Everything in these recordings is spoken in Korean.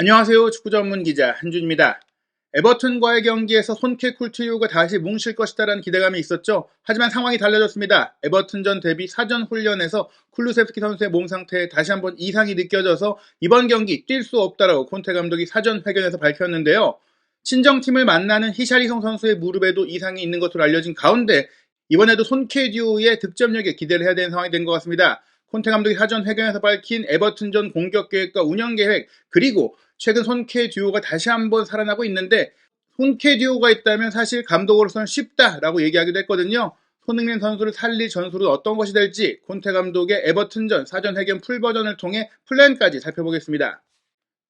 안녕하세요. 축구 전문 기자 한준입니다. 에버튼과의 경기에서 손케 쿨트이오가 다시 뭉칠 것이다라는 기대감이 있었죠. 하지만 상황이 달라졌습니다. 에버튼전 대비 사전 훈련에서 쿨루세프스키 선수의 몸 상태에 다시 한번 이상이 느껴져서 이번 경기 뛸 수 없다라고 콘테 감독이 사전 회견에서 밝혔는데요. 친정팀을 만나는 히샬리송 선수의 무릎에도 이상이 있는 것으로 알려진 가운데 이번에도 손케 듀오의 득점력에 기대를 해야 되는 상황이 된 것 같습니다. 콘테 감독이 사전 회견에서 밝힌 에버튼전 공격 계획과 운영 계획, 그리고 최근 손케 듀오가 다시 한번 살아나고 있는데, 손케 듀오가 있다면 사실 감독으로서는 쉽다라고 얘기하기도 했거든요. 손흥민 선수를 살릴 전술은 어떤 것이 될지 콘테 감독의 에버튼전 사전 회견 풀버전을 통해 플랜까지 살펴보겠습니다.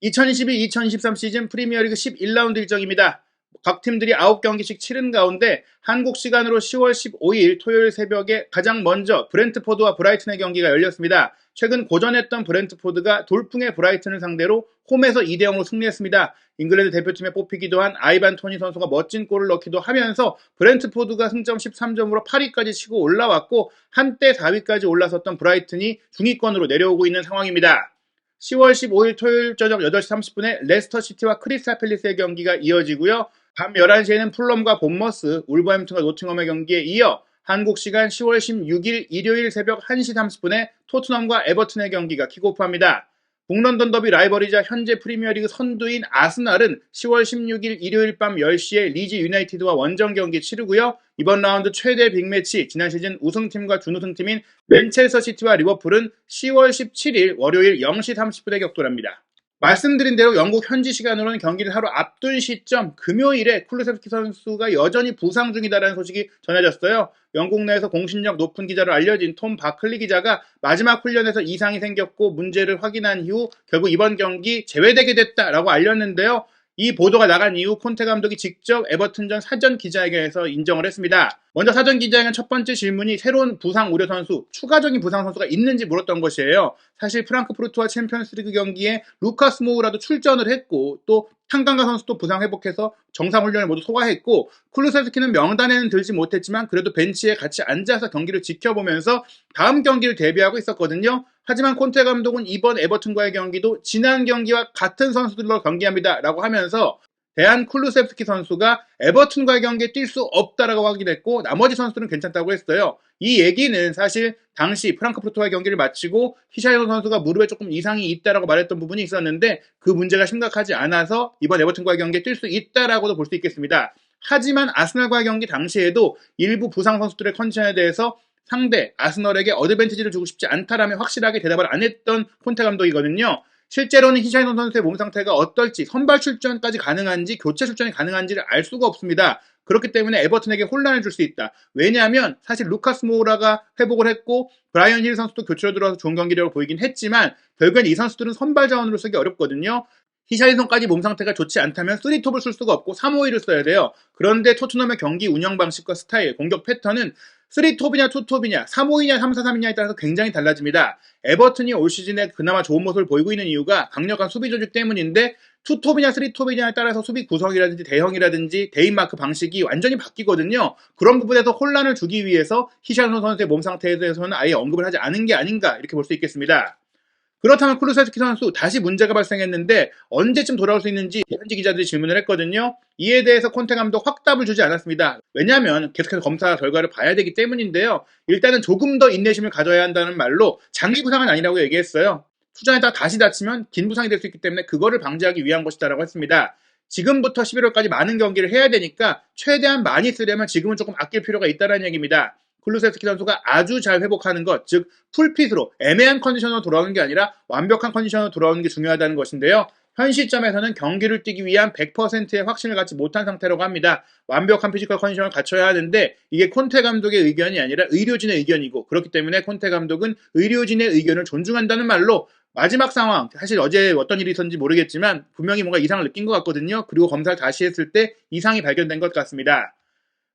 2022-2023 시즌 프리미어리그 11라운드 일정입니다. 각 팀들이 9경기씩 치른 가운데 한국 시간으로 10월 15일 토요일 새벽에 가장 먼저 브렌트포드와 브라이튼의 경기가 열렸습니다. 최근 고전했던 브렌트포드가 돌풍의 브라이튼을 상대로 홈에서 2대0으로 승리했습니다. 잉글랜드 대표팀에 뽑히기도 한 아이반 토니 선수가 멋진 골을 넣기도 하면서 브렌트포드가 승점 13점으로 8위까지 치고 올라왔고, 한때 4위까지 올라섰던 브라이튼이 중위권으로 내려오고 있는 상황입니다. 10월 15일 토요일 저녁 8시 30분에 레스터시티와 크리스탈 팰리스의 경기가 이어지고요. 밤 11시에는 풀럼과 본머스, 울버햄튼과 노팅엄의 경기에 이어 한국 시간 10월 16일 일요일 새벽 1시 30분에 토트넘과 에버튼의 경기가 킥오프합니다. 북런던 더비 라이벌이자 현재 프리미어리그 선두인 아스날은 10월 16일 일요일 밤 10시에 리즈 유나이티드와 원정 경기 치르고요. 이번 라운드 최대 빅매치, 지난 시즌 우승팀과 준우승팀인 맨체스터 시티와 리버풀은 10월 17일 월요일 0시 30분에 격돌합니다. 말씀드린 대로 영국 현지 시간으로는 경기를 하루 앞둔 시점 금요일에 쿨루세프스키 선수가 여전히 부상 중이다라는 소식이 전해졌어요. 영국 내에서 공신력 높은 기자로 알려진 톰 바클리 기자가 마지막 훈련에서 이상이 생겼고 문제를 확인한 이후 결국 이번 경기 제외되게 됐다라고 알렸는데요. 이 보도가 나간 이후 콘테 감독이 직접 에버튼전 사전 기자회견에서 인정을 했습니다. 먼저 사전 기자회견 첫 번째 질문이 새로운 부상 우려 선수, 추가적인 부상 선수가 있는지 물었던 것이에요. 사실 프랑크푸르트와 챔피언스리그 경기에 루카스 모우라도 출전을 했고, 또 탄강가 선수도 부상 회복해서 정상 훈련을 모두 소화했고, 쿨루세프스키는 명단에는 들지 못했지만 그래도 벤치에 같이 앉아서 경기를 지켜보면서 다음 경기를 대비하고 있었거든요. 하지만 콘테 감독은 이번 에버튼과의 경기도 지난 경기와 같은 선수들로 경기합니다 라고 하면서 대한 쿨루세프스키 선수가 에버튼과의 경기에 뛸 수 없다라고 확인했고, 나머지 선수들은 괜찮다고 했어요. 이 얘기는 사실 당시 프랑크푸르트와의 경기를 마치고 히샬리송 선수가 무릎에 조금 이상이 있다라고 말했던 부분이 있었는데, 그 문제가 심각하지 않아서 이번 에버튼과의 경기에 뛸 수 있다라고도 볼 수 있겠습니다. 하지만 아스널과의 경기 당시에도 일부 부상 선수들의 컨디션에 대해서 상대 아스널에게 어드밴티지를 주고 싶지 않다라며 확실하게 대답을 안 했던 콘테 감독이거든요. 실제로는 히샬리송 선수의 몸 상태가 어떨지, 선발 출전까지 가능한지, 교체 출전이 가능한지를 알 수가 없습니다. 그렇기 때문에 에버튼에게 혼란을 줄 수 있다. 왜냐하면 사실 루카스 모우라가 회복을 했고 브라이언 힐 선수도 교체로 들어와서 좋은 경기력을 보이긴 했지만 결국엔 이 선수들은 선발 자원으로 쓰기 어렵거든요. 히샬리송까지 몸 상태가 좋지 않다면 3톱을 쓸 수가 없고 3-5-2를 써야 돼요. 그런데 토트넘의 경기 운영 방식과 스타일, 공격 패턴은 3톱이냐 2톱이냐 3-5-2냐 3-4-3이냐에 따라서 굉장히 달라집니다. 에버튼이 올 시즌에 그나마 좋은 모습을 보이고 있는 이유가 강력한 수비 조직 때문인데, 2톱이냐 3톱이냐에 따라서 수비 구성이라든지 대형이라든지 대인마크 방식이 완전히 바뀌거든요. 그런 부분에서 혼란을 주기 위해서 히샬리송 선수의 몸 상태에 대해서는 아예 언급을 하지 않은 게 아닌가, 이렇게 볼 수 있겠습니다. 그렇다면 쿨루세프스키 선수 다시 문제가 발생했는데 언제쯤 돌아올 수 있는지 현지 기자들이 질문을 했거든요. 이에 대해서 콘테 감독 확답을 주지 않았습니다. 왜냐하면 계속해서 검사 결과를 봐야 되기 때문인데요. 일단은 조금 더 인내심을 가져야 한다는 말로 장기 부상은 아니라고 얘기했어요. 투전에다가 다시 다치면 긴 부상이 될 수 있기 때문에 그거를 방지하기 위한 것이다라고 했습니다. 지금부터 11월까지 많은 경기를 해야 되니까 최대한 많이 쓰려면 지금은 조금 아낄 필요가 있다는 얘기입니다. 쿨루세프스키 선수가 아주 잘 회복하는 것, 즉 풀핏으로 애매한 컨디션으로 돌아오는 게 아니라 완벽한 컨디션으로 돌아오는 게 중요하다는 것인데요. 현 시점에서는 경기를 뛰기 위한 100%의 확신을 갖지 못한 상태라고 합니다. 완벽한 피지컬 컨디션을 갖춰야 하는데 이게 콘테 감독의 의견이 아니라 의료진의 의견이고, 그렇기 때문에 콘테 감독은 의료진의 의견을 존중한다는 말로 마지막 상황, 사실 어제 어떤 일이 있었는지 모르겠지만 분명히 뭔가 이상을 느낀 것 같거든요. 그리고 검사를 다시 했을 때 이상이 발견된 것 같습니다.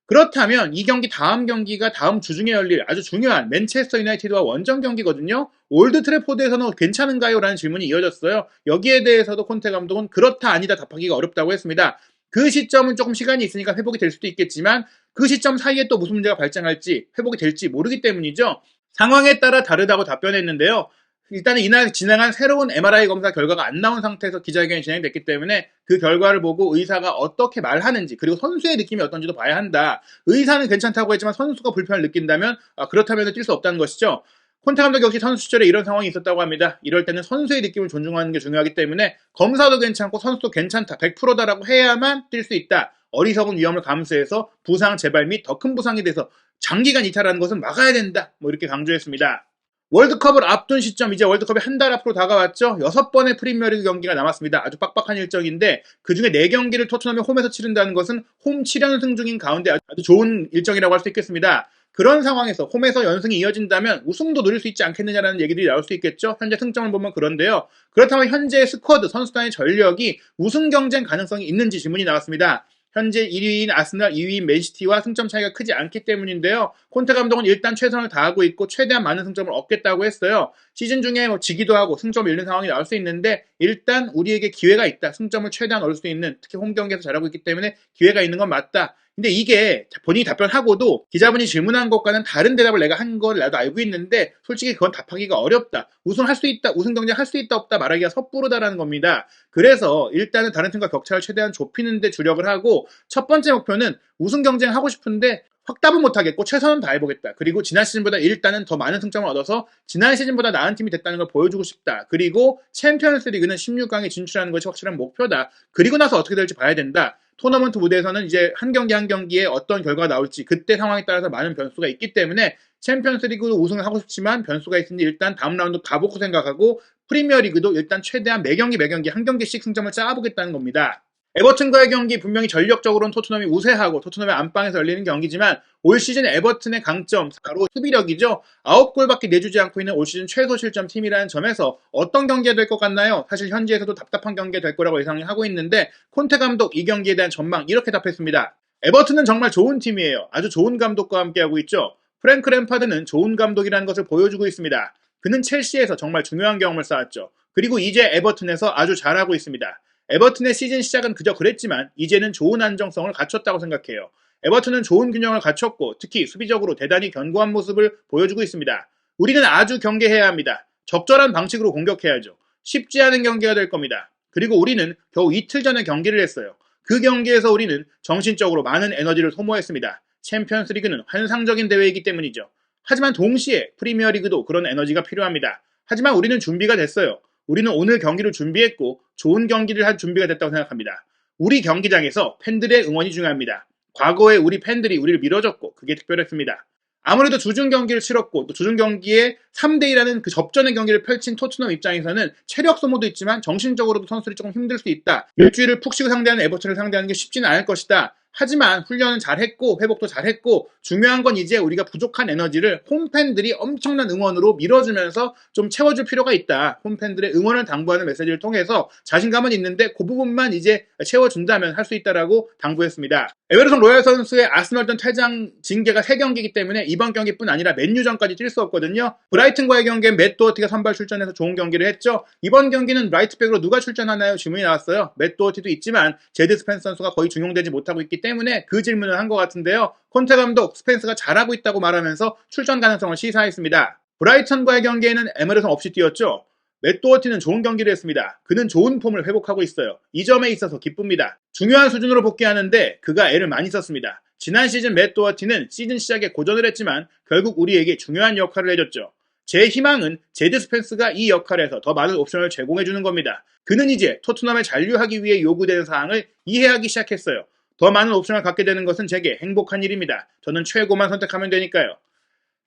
그렇다면 이 경기 다음 경기가 다음 주 중에 열릴 아주 중요한 맨체스터 유나이티드와 원정 경기거든요. 올드 트래포드에서는 괜찮은가요? 라는 질문이 이어졌어요. 여기에 대해서도 콘테 감독은 그렇다 아니다 답하기가 어렵다고 했습니다. 그 시점은 조금 시간이 있으니까 회복이 될 수도 있겠지만 그 시점 사이에 또 무슨 문제가 발생할지, 회복이 될지 모르기 때문이죠. 상황에 따라 다르다고 답변했는데요. 일단은 이날 진행한 새로운 MRI 검사 결과가 안 나온 상태에서 기자회견이 진행됐기 때문에 그 결과를 보고 의사가 어떻게 말하는지 그리고 선수의 느낌이 어떤지도 봐야 한다. 의사는 괜찮다고 했지만 선수가 불편을 느낀다면 그렇다면 뛸 수 없다는 것이죠. 콘테 감독 역시 선수 시절에 이런 상황이 있었다고 합니다. 이럴 때는 선수의 느낌을 존중하는 게 중요하기 때문에 검사도 괜찮고 선수도 괜찮다, 100%다라고 해야만 뛸 수 있다. 어리석은 위험을 감수해서 부상 재발 및 더 큰 부상이 돼서 장기간 이탈하는 것은 막아야 된다. 이렇게 강조했습니다. 월드컵을 앞둔 시점, 이제 월드컵이 한 달 앞으로 다가왔죠. 6번의 프리미어리그 경기가 남았습니다. 아주 빡빡한 일정인데 그중에 4경기를 토트넘이 홈에서 치른다는 것은 홈 7연승 중인 가운데 아주 좋은 일정이라고 할 수 있겠습니다. 그런 상황에서 홈에서 연승이 이어진다면 우승도 노릴 수 있지 않겠느냐라는 얘기들이 나올 수 있겠죠. 현재 승점을 보면 그런데요. 그렇다면 현재의 스쿼드, 선수단의 전력이 우승 경쟁 가능성이 있는지 질문이 나왔습니다. 현재 1위인 아스널, 2위인 맨시티와 승점 차이가 크지 않기 때문인데요. 콘테 감독은 일단 최선을 다하고 있고 최대한 많은 승점을 얻겠다고 했어요. 시즌 중에 지기도 하고 승점을 잃는 상황이 나올 수 있는데 일단 우리에게 기회가 있다. 승점을 최대한 얻을 수 있는, 특히 홈 경기에서 잘하고 있기 때문에 기회가 있는 건 맞다. 근데 이게 본인이 답변하고도 기자분이 질문한 것과는 다른 대답을 내가 한 걸 나도 알고 있는데 솔직히 그건 답하기가 어렵다. 우승할 수 있다, 우승 경쟁할 수 있다 없다 말하기가 섣부르다라는 겁니다. 그래서 일단은 다른 팀과 격차를 최대한 좁히는 데 주력을 하고 첫 번째 목표는 우승 경쟁하고 싶은데 확답은 못하겠고 최선은 다해보겠다. 그리고 지난 시즌보다 일단은 더 많은 승점을 얻어서 지난 시즌보다 나은 팀이 됐다는 걸 보여주고 싶다. 그리고 챔피언스 리그는 16강에 진출하는 것이 확실한 목표다. 그리고 나서 어떻게 될지 봐야 된다. 토너먼트 무대에서는 이제 한 경기 한 경기에 어떤 결과가 나올지 그때 상황에 따라서 많은 변수가 있기 때문에 챔피언스 리그 우승을 하고 싶지만 변수가 있으니 일단 다음 라운드 가보고 생각하고 프리미어 리그도 일단 최대한 매경기 한 경기씩 승점을 쌓아보겠다는 겁니다. 에버튼과의 경기 분명히 전력적으로는 토트넘이 우세하고 토트넘의 안방에서 열리는 경기지만 올 시즌 에버튼의 강점 바로 수비력이죠. 9골밖에 내주지 않고 있는 올 시즌 최소 실점 팀이라는 점에서 어떤 경기가 될 것 같나요? 사실 현지에서도 답답한 경기가 될 거라고 예상하고 있는데 콘테 감독 이 경기에 대한 전망 이렇게 답했습니다. 에버튼은 정말 좋은 팀이에요. 아주 좋은 감독과 함께하고 있죠. 프랭크 램파드는 좋은 감독이라는 것을 보여주고 있습니다. 그는 첼시에서 정말 중요한 경험을 쌓았죠. 그리고 이제 에버튼에서 아주 잘하고 있습니다. 에버튼의 시즌 시작은 그저 그랬지만 이제는 좋은 안정성을 갖췄다고 생각해요. 에버튼은 좋은 균형을 갖췄고 특히 수비적으로 대단히 견고한 모습을 보여주고 있습니다. 우리는 아주 경계해야 합니다. 적절한 방식으로 공격해야죠. 쉽지 않은 경기가 될 겁니다. 그리고 우리는 겨우 이틀 전에 경기를 했어요. 그 경기에서 우리는 정신적으로 많은 에너지를 소모했습니다. 챔피언스 리그는 환상적인 대회이기 때문이죠. 하지만 동시에 프리미어 리그도 그런 에너지가 필요합니다. 하지만 우리는 준비가 됐어요. 우리는 오늘 경기를 준비했고 좋은 경기를 할 준비가 됐다고 생각합니다. 우리 경기장에서 팬들의 응원이 중요합니다. 과거에 우리 팬들이 우리를 밀어줬고 그게 특별했습니다. 아무래도 주중 경기를 치렀고 또 주중 경기에 3대2라는 그 접전의 경기를 펼친 토트넘 입장에서는 체력 소모도 있지만 정신적으로도 선수들이 조금 힘들 수 있다. 일주일을 푹 쉬고 상대하는 에버튼을 상대하는 게 쉽지는 않을 것이다. 하지만 훈련은 잘했고 회복도 잘했고 중요한 건 이제 우리가 부족한 에너지를 홈팬들이 엄청난 응원으로 밀어주면서 좀 채워줄 필요가 있다. 홈팬들의 응원을 당부하는 메시지를 통해서 자신감은 있는데 그 부분만 이제 채워준다면 할 수 있다라고 당부했습니다. 에베르송 로얄 선수의 아스널전 퇴장 징계가 3경기이기 때문에 이번 경기뿐 아니라 맨유전까지 뛸 수 없거든요. 브라이튼과의 경기에 맷 도어티가 선발 출전해서 좋은 경기를 했죠. 이번 경기는 라이트백으로 누가 출전하나요? 질문이 나왔어요. 맷 도어티도 있지만 제드 스펜스 선수가 거의 중용되지 못하고 있기 때문에 그 질문을 한 것 같은데요. 콘테 감독 스펜스가 잘하고 있다고 말하면서 출전 가능성을 시사했습니다. 브라이턴과의 경기에는 에메르송 없이 뛰었죠. 맷 도어티는 좋은 경기를 했습니다. 그는 좋은 폼을 회복하고 있어요. 이 점에 있어서 기쁩니다. 중요한 수준으로 복귀하는데 그가 애를 많이 썼습니다. 지난 시즌 맷 도어티는 시즌 시작에 고전을 했지만 결국 우리에게 중요한 역할을 해줬죠. 제 희망은 제드 스펜스가 이 역할에서 더 많은 옵션을 제공해주는 겁니다. 그는 이제 토트넘에 잔류하기 위해 요구되는 사항을 이해하기 시작했어요. 더 많은 옵션을 갖게 되는 것은 제게 행복한 일입니다. 저는 최고만 선택하면 되니까요.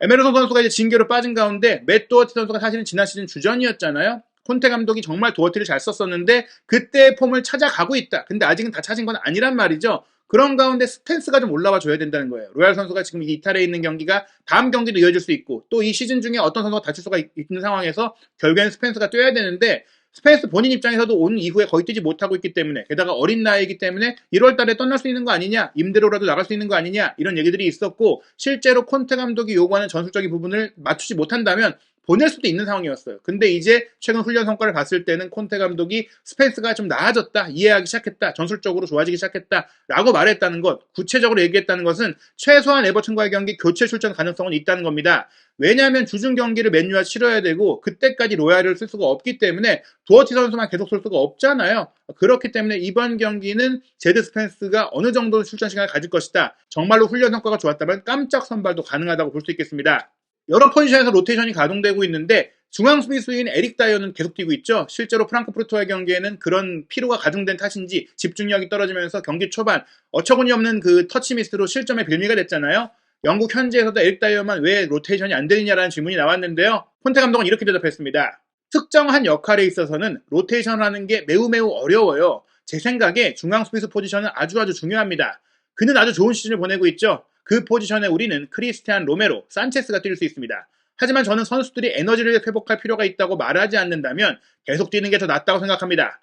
에메르송 선수가 이제 징계로 빠진 가운데 맷 도어티 선수가 사실은 지난 시즌 주전이었잖아요. 콘테 감독이 정말 도어티를 잘 썼었는데 그때의 폼을 찾아가고 있다. 근데 아직은 다 찾은 건 아니란 말이죠. 그런 가운데 스탠스가 좀 올라와 줘야 된다는 거예요. 로얄 선수가 지금 이탈해 있는 경기가 다음 경기도 이어질 수 있고 또 이 시즌 중에 어떤 선수가 다칠 수가 있는 상황에서 결국에는 스펜스가 뛰어야 되는데 스펜스 본인 입장에서도 온 이후에 거의 뛰지 못하고 있기 때문에 게다가 어린 나이이기 때문에 1월 달에 떠날 수 있는 거 아니냐, 임대로라도 나갈 수 있는 거 아니냐 이런 얘기들이 있었고 실제로 콘테 감독이 요구하는 전술적인 부분을 맞추지 못한다면 보낼 수도 있는 상황이었어요. 근데 이제 최근 훈련 성과를 봤을 때는 콘테 감독이 스펜스가 좀 나아졌다, 이해하기 시작했다, 전술적으로 좋아지기 시작했다 라고 말했다는 것, 구체적으로 얘기했다는 것은 최소한 에버튼과의 경기 교체 출전 가능성은 있다는 겁니다. 왜냐하면 주중 경기를 맨유와 치러야 되고 그때까지 로얄을 쓸 수가 없기 때문에 도어티 선수만 계속 쓸 수가 없잖아요. 그렇기 때문에 이번 경기는 제드 스펜스가 어느 정도 출전 시간을 가질 것이다. 정말로 훈련 성과가 좋았다면 깜짝 선발도 가능하다고 볼 수 있겠습니다. 여러 포지션에서 로테이션이 가동되고 있는데 중앙 수비수인 에릭 다이어는 계속 뛰고 있죠. 실제로 프랑크푸르트와의 경기에는 그런 피로가 가중된 탓인지 집중력이 떨어지면서 경기 초반 어처구니 없는 그 터치 미스로 실점의 빌미가 됐잖아요. 영국 현지에서도 에릭 다이어만 왜 로테이션이 안 되느냐라는 질문이 나왔는데요. 콘테 감독은 이렇게 대답했습니다. 특정한 역할에 있어서는 로테이션을 하는 게 매우 어려워요. 제 생각에 중앙 수비수 포지션은 아주 중요합니다. 그는 아주 좋은 시즌을 보내고 있죠. 그 포지션에 우리는 크리스티안 로메로, 산체스가 뛸 수 있습니다. 하지만 저는 선수들이 에너지를 회복할 필요가 있다고 말하지 않는다면 계속 뛰는 게 더 낫다고 생각합니다.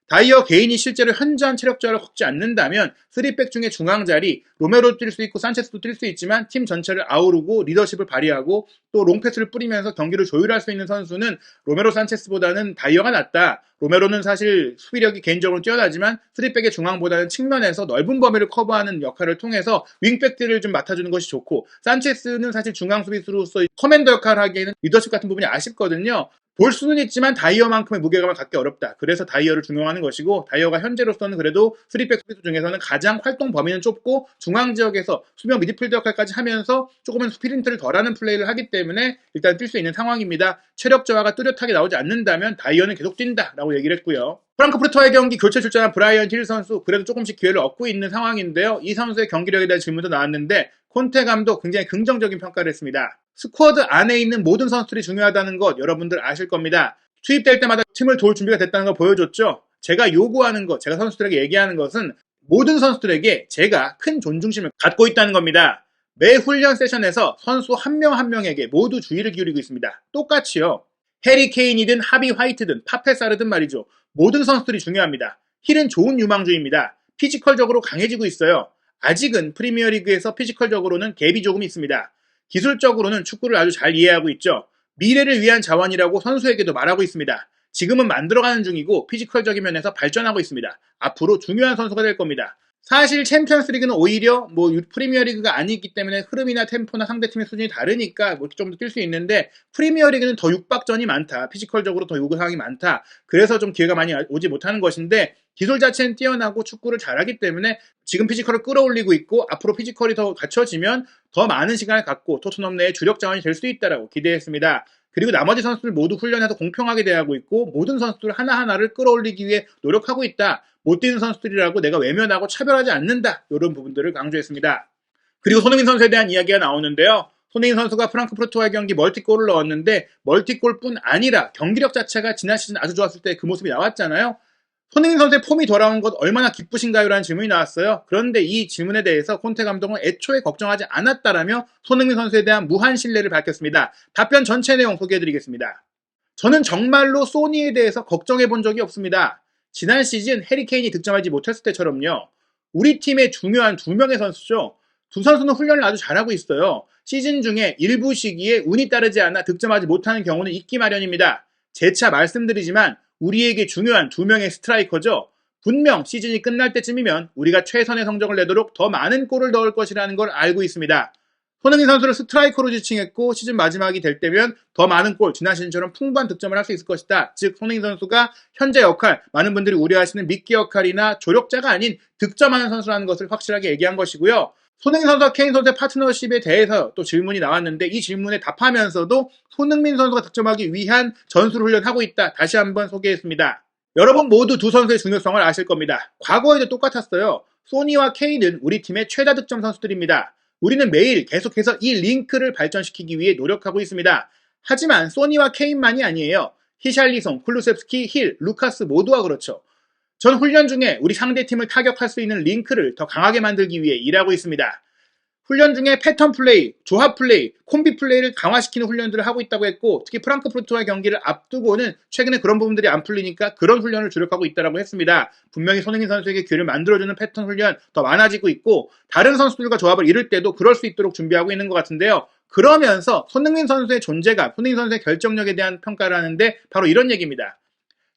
다이어 개인이 실제로 현저한 체력 저하를 겪지 않는다면 3백 중에 중앙 자리, 로메로도 뛸 수 있고 산체스도 뛸 수 있지만 팀 전체를 아우르고 리더십을 발휘하고 또 롱패스를 뿌리면서 경기를 조율할 수 있는 선수는 로메로 산체스보다는 다이어가 낫다. 로메로는 사실 수비력이 개인적으로 뛰어나지만 3백의 중앙보다는 측면에서 넓은 범위를 커버하는 역할을 통해서 윙백들을 좀 맡아주는 것이 좋고 산체스는 사실 중앙 수비수로서 커맨더 역할을 하기에는 리더십 같은 부분이 아쉽거든요. 볼 수는 있지만 다이어만큼의 무게감을 갖기 어렵다. 그래서 다이어를 중용하는 것이고 다이어가 현재로서는 그래도 3백 수비수 중에서는 가장 활동 범위는 좁고 중앙 지역에서 수비형 미드필더 역할까지 하면서 조금은 스프린트를 덜하는 플레이를 하기 때문에 일단 뛸 수 있는 상황입니다. 체력 저하가 뚜렷하게 나오지 않는다면 다이어는 계속 뛴다라고 얘기를 했고요. 프랑크푸르트와의 경기 교체 출전한 브라이언 힐 선수 그래도 조금씩 기회를 얻고 있는 상황인데요. 이 선수의 경기력에 대한 질문도 나왔는데 콘테 감독 굉장히 긍정적인 평가를 했습니다. 스쿼드 안에 있는 모든 선수들이 중요하다는 것 여러분들 아실 겁니다. 투입될 때마다 팀을 도울 준비가 됐다는 걸 보여줬죠. 제가 요구하는 것, 제가 선수들에게 얘기하는 것은 모든 선수들에게 제가 큰 존중심을 갖고 있다는 겁니다. 매 훈련 세션에서 선수 한 명 한 명에게 모두 주의를 기울이고 있습니다. 똑같이요. 해리 케인이든 하비 화이트든 파페사르든 말이죠. 모든 선수들이 중요합니다. 힐은 좋은 유망주입니다. 피지컬적으로 강해지고 있어요. 아직은 프리미어리그에서 피지컬적으로는 갭이 조금 있습니다. 기술적으로는 축구를 아주 잘 이해하고 있죠. 미래를 위한 자원이라고 선수에게도 말하고 있습니다. 지금은 만들어가는 중이고 피지컬적인 면에서 발전하고 있습니다. 앞으로 중요한 선수가 될 겁니다. 사실 챔피언스 리그는 오히려 프리미어 리그가 아니기 때문에 흐름이나 템포나 상대팀의 수준이 다르니까 좀 더 뛸 수 있는데 프리미어 리그는 더 육박전이 많다. 피지컬적으로 더 요구사항이 많다. 그래서 좀 기회가 많이 오지 못하는 것인데 기술 자체는 뛰어나고 축구를 잘하기 때문에 지금 피지컬을 끌어올리고 있고 앞으로 피지컬이 더 갖춰지면 더 많은 시간을 갖고 토트넘 내의 주력 자원이 될 수 있다라고 기대했습니다. 그리고 나머지 선수들 모두 훈련해서 공평하게 대하고 있고 모든 선수들 하나하나를 끌어올리기 위해 노력하고 있다. 못 뛰는 선수들이라고 내가 외면하고 차별하지 않는다. 이런 부분들을 강조했습니다. 그리고 손흥민 선수에 대한 이야기가 나오는데요. 손흥민 선수가 프랑크푸르트와의 경기 멀티골을 넣었는데 멀티골뿐 아니라 경기력 자체가 지난 시즌 아주 좋았을 때 그 모습이 나왔잖아요. 손흥민 선수의 폼이 돌아온 것 얼마나 기쁘신가요? 라는 질문이 나왔어요. 그런데 이 질문에 대해서 콘테 감독은 애초에 걱정하지 않았다라며 손흥민 선수에 대한 무한 신뢰를 밝혔습니다. 답변 전체 내용 소개해드리겠습니다. 저는 정말로 소니에 대해서 걱정해 본 적이 없습니다. 지난 시즌 해리 케인이 득점하지 못했을 때처럼요. 우리 팀의 중요한 두 명의 선수죠. 두 선수는 훈련을 아주 잘하고 있어요. 시즌 중에 일부 시기에 운이 따르지 않아 득점하지 못하는 경우는 있기 마련입니다. 재차 말씀드리지만 우리에게 중요한 두 명의 스트라이커죠. 분명 시즌이 끝날 때쯤이면 우리가 최선의 성적을 내도록 더 많은 골을 넣을 것이라는 걸 알고 있습니다. 손흥민 선수를 스트라이커로 지칭했고 시즌 마지막이 될 때면 더 많은 골, 지난 시즌처럼 풍부한 득점을 할 수 있을 것이다. 즉 손흥민 선수가 현재 역할, 많은 분들이 우려하시는 미끼 역할이나 조력자가 아닌 득점하는 선수라는 것을 확실하게 얘기한 것이고요. 손흥민 선수와 케인 선수의 파트너십에 대해서 또 질문이 나왔는데 이 질문에 답하면서도 손흥민 선수가 득점하기 위한 전술 훈련하고 있다. 다시 한번 소개했습니다. 여러분 모두 두 선수의 중요성을 아실 겁니다. 과거에도 똑같았어요. 소니와 케인은 우리 팀의 최다 득점 선수들입니다. 우리는 매일 계속해서 이 링크를 발전시키기 위해 노력하고 있습니다. 하지만 소니와 케인만이 아니에요. 히샬리송, 쿨루셉스키, 힐, 루카스 모두가 그렇죠. 전 훈련 중에 우리 상대팀을 타격할 수 있는 링크를 더 강하게 만들기 위해 일하고 있습니다. 훈련 중에 패턴 플레이, 조합 플레이, 콤비 플레이를 강화시키는 훈련들을 하고 있다고 했고 특히 프랑크푸르트와의 경기를 앞두고는 최근에 그런 부분들이 안 풀리니까 그런 훈련을 주력하고 있다고 했습니다. 분명히 손흥민 선수에게 기회를 만들어주는 패턴 훈련 더 많아지고 있고 다른 선수들과 조합을 이룰 때도 그럴 수 있도록 준비하고 있는 것 같은데요. 그러면서 손흥민 선수의 존재감, 손흥민 선수의 결정력에 대한 평가를 하는데 바로 이런 얘기입니다.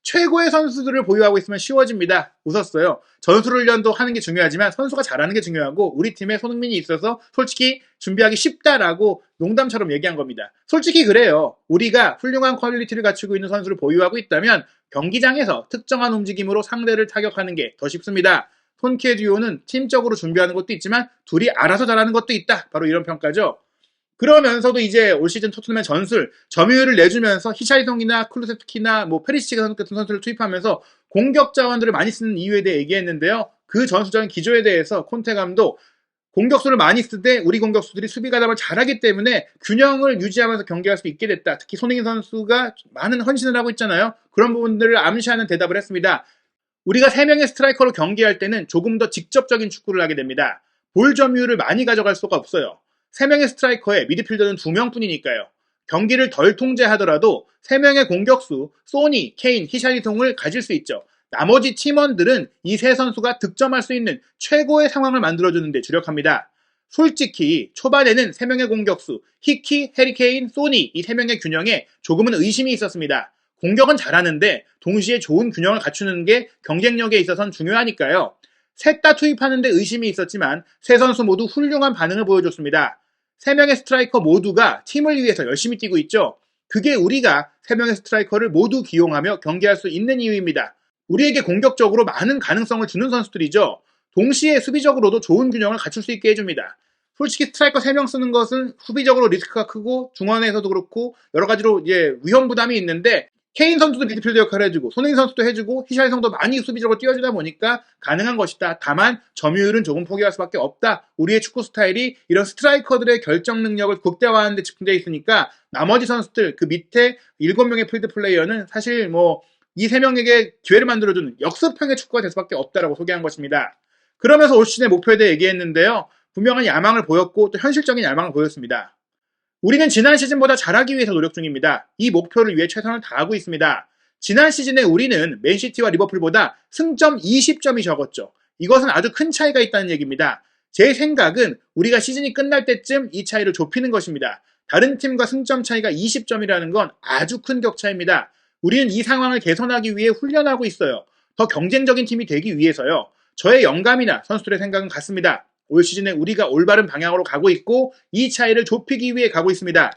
최고의 선수들을 보유하고 있으면 쉬워집니다. 웃었어요. 전술훈련도 하는 게 중요하지만 선수가 잘하는 게 중요하고 우리 팀에 손흥민이 있어서 솔직히 준비하기 쉽다라고 농담처럼 얘기한 겁니다. 솔직히 그래요. 우리가 훌륭한 퀄리티를 갖추고 있는 선수를 보유하고 있다면 경기장에서 특정한 움직임으로 상대를 타격하는 게 더 쉽습니다. 손케 듀오는 팀적으로 준비하는 것도 있지만 둘이 알아서 잘하는 것도 있다. 바로 이런 평가죠. 그러면서도 이제 올 시즌 토트넘의 전술, 점유율을 내주면서 히샬리송이나 클루세프키나 페리시치 같은 선수를 투입하면서 공격 자원들을 많이 쓰는 이유에 대해 얘기했는데요. 그 전술적인 기조에 대해서 콘테 감독, 공격수를 많이 쓰되 우리 공격수들이 수비 가담을 잘하기 때문에 균형을 유지하면서 경기할 수 있게 됐다. 특히 손흥민 선수가 많은 헌신을 하고 있잖아요. 그런 부분들을 암시하는 대답을 했습니다. 우리가 3명의 스트라이커로 경기할 때는 조금 더 직접적인 축구를 하게 됩니다. 볼 점유율을 많이 가져갈 수가 없어요. 3명의 스트라이커에 미드필더는 2명뿐이니까요. 경기를 덜 통제하더라도 3명의 공격수, 소니, 케인, 히샬리송을 가질 수 있죠. 나머지 팀원들은 이 세 선수가 득점할 수 있는 최고의 상황을 만들어주는 데 주력합니다. 솔직히 초반에는 3명의 공격수, 히키, 해리케인, 소니 이 3명의 균형에 조금은 의심이 있었습니다. 공격은 잘하는데 동시에 좋은 균형을 갖추는 게 경쟁력에 있어서는 중요하니까요. 셋 다 투입하는데 의심이 있었지만 세 선수 모두 훌륭한 반응을 보여줬습니다. 3명의 스트라이커 모두가 팀을 위해서 열심히 뛰고 있죠. 그게 우리가 3명의 스트라이커를 모두 기용하며 경기할 수 있는 이유입니다. 우리에게 공격적으로 많은 가능성을 주는 선수들이죠. 동시에 수비적으로도 좋은 균형을 갖출 수 있게 해줍니다. 솔직히 스트라이커 3명 쓰는 것은 수비적으로 리스크가 크고 중원에서도 그렇고 여러 가지로 이제 위험 부담이 있는데 케인 선수도 미드필더 역할을 해주고 손흥민 선수도 해주고 히샬리송도 많이 수비적으로 뛰어주다 보니까 가능한 것이다. 다만 점유율은 조금 포기할 수밖에 없다. 우리의 축구 스타일이 이런 스트라이커들의 결정 능력을 극대화하는 데 집중되어 있으니까 나머지 선수들 그 밑에 7명의 필드 플레이어는 사실 이 3명에게 기회를 만들어주는 역습형의 축구가 될 수밖에 없다라고 소개한 것입니다. 그러면서 올 시즌의 목표에 대해 얘기했는데요. 분명한 야망을 보였고 또 현실적인 야망을 보였습니다. 우리는 지난 시즌보다 잘하기 위해서 노력 중입니다. 이 목표를 위해 최선을 다하고 있습니다. 지난 시즌에 우리는 맨시티와 리버풀보다 승점 20점이 적었죠. 이것은 아주 큰 차이가 있다는 얘기입니다. 제 생각은 우리가 시즌이 끝날 때쯤 이 차이를 좁히는 것입니다. 다른 팀과 승점 차이가 20점이라는 건 아주 큰 격차입니다. 우리는 이 상황을 개선하기 위해 훈련하고 있어요. 더 경쟁적인 팀이 되기 위해서요. 저의 영감이나 선수들의 생각은 같습니다. 올 시즌에 우리가 올바른 방향으로 가고 있고 이 차이를 좁히기 위해 가고 있습니다.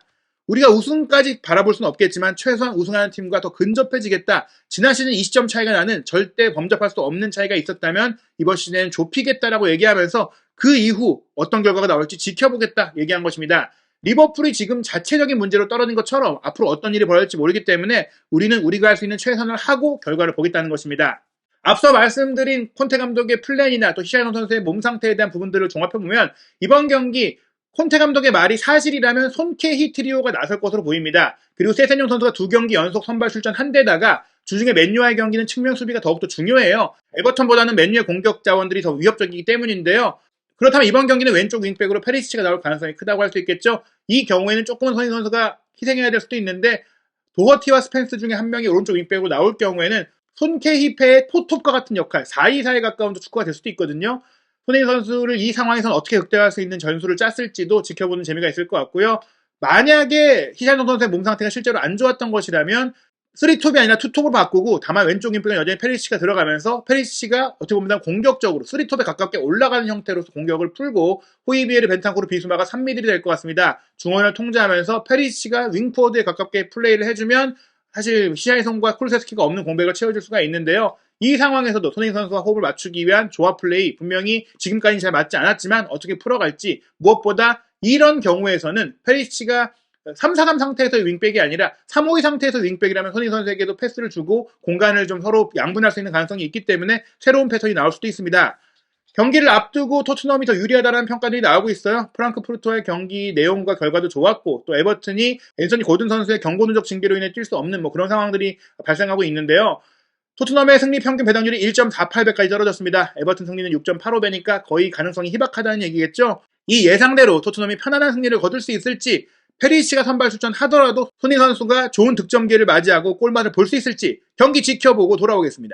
우리가 우승까지 바라볼 수는 없겠지만 최소한 우승하는 팀과 더 근접해지겠다. 지난 시즌 20점 차이가 나는 절대 범접할 수 없는 차이가 있었다면 이번 시즌에는 좁히겠다라고 얘기하면서 그 이후 어떤 결과가 나올지 지켜보겠다 얘기한 것입니다. 리버풀이 지금 자체적인 문제로 떨어진 것처럼 앞으로 어떤 일이 벌어질지 모르기 때문에 우리는 우리가 할 수 있는 최선을 하고 결과를 보겠다는 것입니다. 앞서 말씀드린 콘테 감독의 플랜이나 또 히샬리송 선수의 몸 상태에 대한 부분들을 종합해보면 이번 경기 콘테 감독의 말이 사실이라면 손케히 트리오가 나설 것으로 보입니다. 그리고 세세뇽 선수가 2경기 연속 선발 출전한 데다가 주중에 맨유와의 경기는 측면 수비가 더욱더 중요해요. 에버턴보다는 맨유의 공격 자원들이 더 위협적이기 때문인데요. 그렇다면 이번 경기는 왼쪽 윙백으로 페리시치가 나올 가능성이 크다고 할 수 있겠죠. 이 경우에는 조금은 손흥민 선수가 희생해야 될 수도 있는데 도어티와 스펜스 중에 한 명이 오른쪽 윙백으로 나올 경우에는 손케히페의 포톱과 같은 역할, 4-2-4에 가까운 축구가 될 수도 있거든요. 손흥민 선수를 이 상황에서는 어떻게 극대화할 수 있는 전술을 짰을지도 지켜보는 재미가 있을 것 같고요. 만약에 히샬리송 선수의 몸 상태가 실제로 안 좋았던 것이라면 3톱이 아니라 2톱으로 바꾸고 다만 왼쪽 윙백은 여전히 페리시치가 들어가면서 페리시치가 어떻게 보면 공격적으로 3톱에 가깝게 올라가는 형태로서 공격을 풀고 호이비에르, 벤탄쿠르, 비수마가 3미들이 될 것 같습니다. 중원을 통제하면서 페리시치가 윙포워드에 가깝게 플레이를 해주면 사실 히샬리송과 쿠루세스키가 없는 공백을 채워줄 수가 있는데요. 이 상황에서도 손흥민 선수와 호흡을 맞추기 위한 조합 플레이 분명히 지금까지는 잘 맞지 않았지만 어떻게 풀어갈지 무엇보다 이런 경우에서는 페리시치가 3-4-3 상태에서의 윙백이 아니라 3-5-2 상태에서 윙백이라면 손흥민 선수에게도 패스를 주고 공간을 좀 서로 양분할 수 있는 가능성이 있기 때문에 새로운 패턴이 나올 수도 있습니다. 경기를 앞두고 토트넘이 더 유리하다는 평가들이 나오고 있어요. 프랑크푸르트와의 경기 내용과 결과도 좋았고 또 에버튼이 앤서니 고든 선수의 경고 누적 징계로 인해 뛸 수 없는 그런 상황들이 발생하고 있는데요. 토트넘의 승리 평균 배당률이 1.48배까지 떨어졌습니다. 에버튼 승리는 6.85배니까 거의 가능성이 희박하다는 얘기겠죠. 이 예상대로 토트넘이 편안한 승리를 거둘 수 있을지 페리시치가 선발 출전하더라도 손흥민 선수가 좋은 득점 기회를 맞이하고 골맛을 볼 수 있을지 경기 지켜보고 돌아오겠습니다.